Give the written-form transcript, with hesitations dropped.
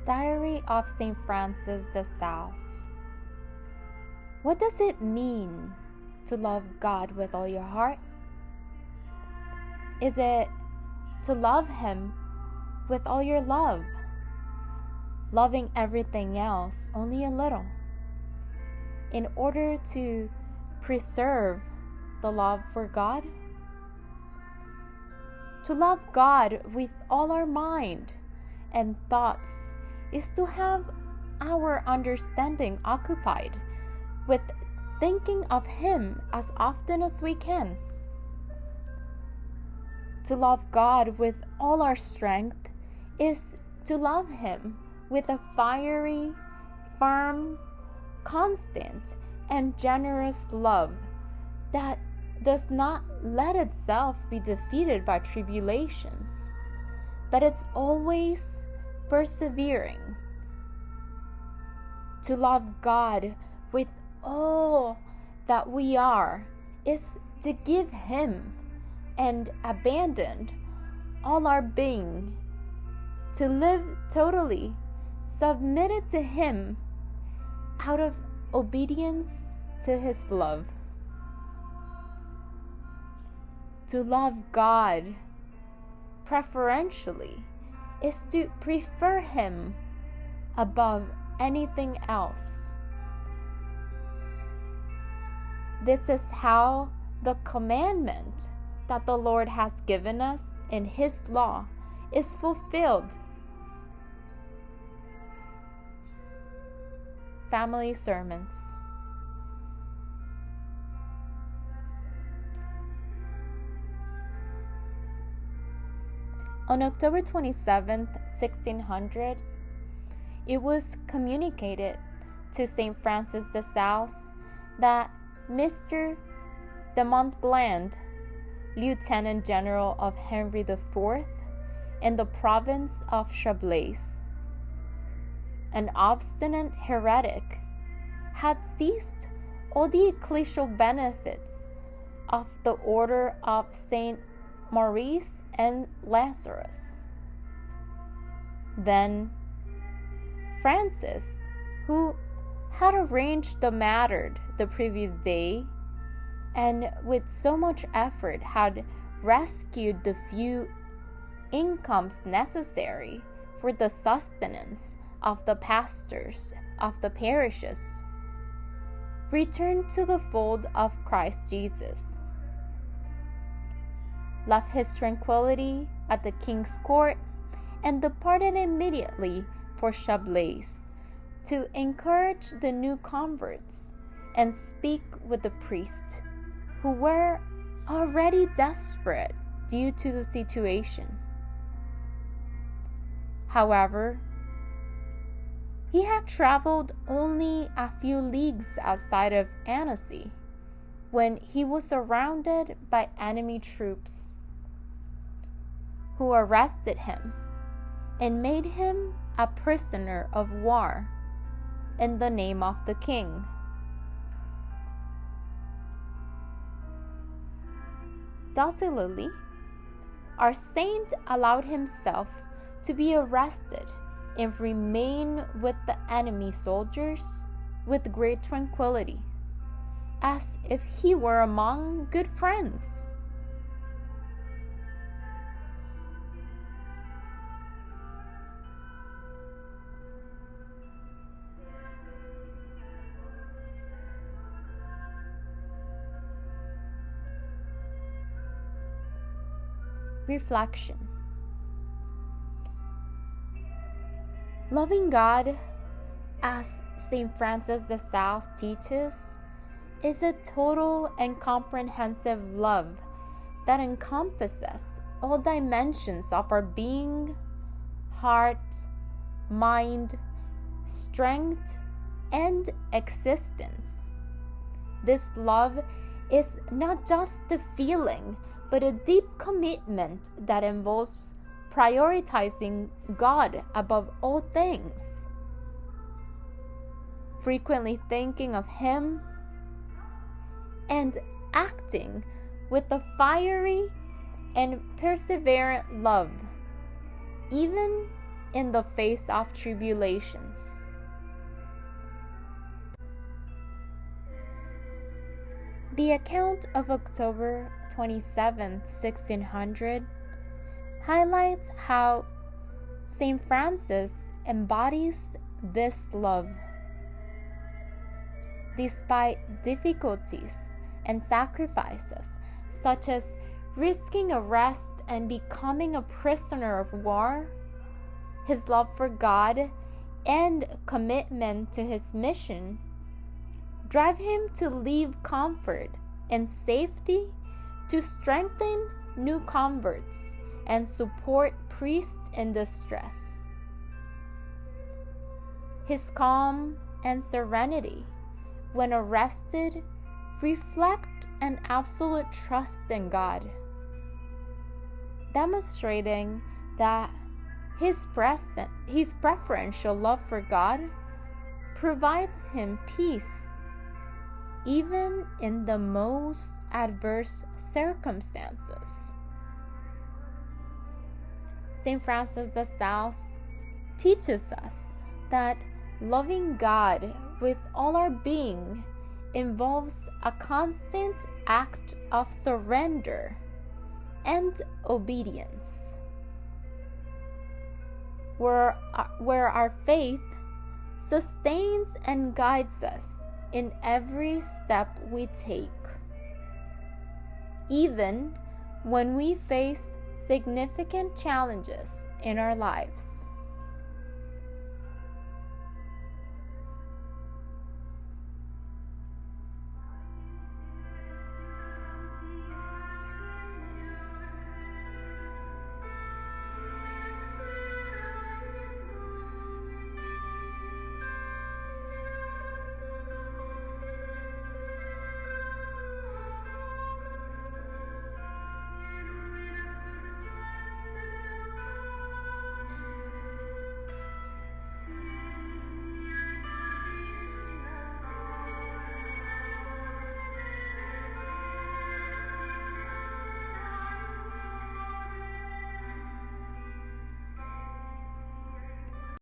Diary of St. Francis de Sales. What does it mean to love God with all your heart? Is it to love Him with all your love, loving everything else only a little, in order to preserve the love for God? To love God with all our mind and thoughts is to have our understanding occupied with thinking of Him as often as we can. To love God with all our strength is to love Him with a fiery, firm, constant, and generous love that does not let itself be defeated by tribulations, but it's always persevering. To love God with all that we are is to give Him and abandon all our being, to live totally submitted to Him out of obedience to His love. To love God preferentially is to prefer Him above anything else. This is how the commandment that the Lord has given us in His law is fulfilled. Family Sermons. On October 27, 1600, it was communicated to St. Francis de Sales that Mr. de Montgland, Lieutenant General of Henry IV in the province of Chablais, an obstinate heretic, had seized all the ecclesiastical benefits of the order of St. Maurice and Lazarus. Then Francis, who had arranged the matter the previous day, and with so much effort had rescued the few incomes necessary for the sustenance of the pastors of the parishes, returned to the fold of Christ Jesus, left his tranquility at the king's court, and departed immediately for Chablais to encourage the new converts and speak with the priests, who were already desperate due to the situation. However, he had traveled only a few leagues outside of Annecy when he was surrounded by enemy troops, who arrested him and made him a prisoner of war in the name of the king. Docilely, our saint allowed himself to be arrested and remain with the enemy soldiers with great tranquility, as if he were among good friends. Reflection. Loving God, as St. Francis de Sales teaches, is a total and comprehensive love that encompasses all dimensions of our being, heart, mind, strength, and existence. This love is not just a feeling, but a deep commitment that involves prioritizing God above all things, frequently thinking of Him, and acting with a fiery and perseverant love, even in the face of tribulations. The account of October 27, 1600, highlights how St. Francis embodies this love. Despite difficulties and sacrifices, such as risking arrest and becoming a prisoner of war, his love for God and commitment to his mission drive him to leave comfort and safety to strengthen new converts and support priests in distress. His calm and serenity when arrested reflect an absolute trust in God, demonstrating that his preferential love for God provides him peace even in the most adverse circumstances. St. Francis de Sales teaches us that loving God with all our being involves a constant act of surrender and obedience, where our faith sustains and guides us in every step we take, even when we face significant challenges in our lives.